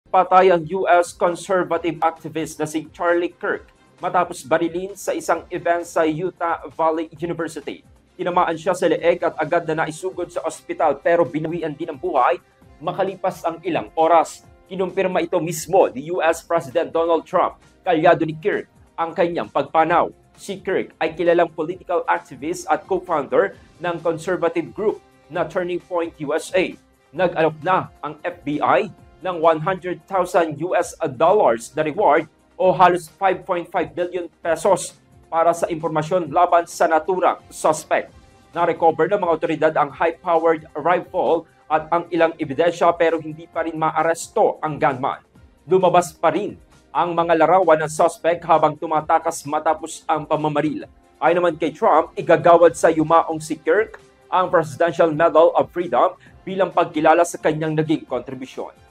Patay ang US conservative activist na si Charlie Kirk matapos barilin sa isang event sa Utah Valley University. Tinamaan siya sa leeg at agad na naisugod sa ospital pero binawian din ang buhay makalipas ang ilang oras. Kinumpirma ito mismo ni US President Donald Trump. Kalyado ni Kirk ang kanyang pagpanaw. Si Kirk ay kilalang political activist at co-founder ng conservative group na Turning Point USA. Nag-alok na ang FBI ng $100,000 na reward o halos 5.5 billion pesos para sa impormasyon laban sa naturang suspect. Na-recover ng mga otoridad ang high-powered rifle at ang ilang ebidensya pero hindi pa rin maaresto ang gunman. Lumabas pa rin ang mga larawan ng suspect habang tumatakas matapos ang pamamaril. Ayon naman kay Trump, igagawad sa yumaong si Kirk ang Presidential Medal of Freedom bilang pagkilala sa kanyang naging kontribusyon.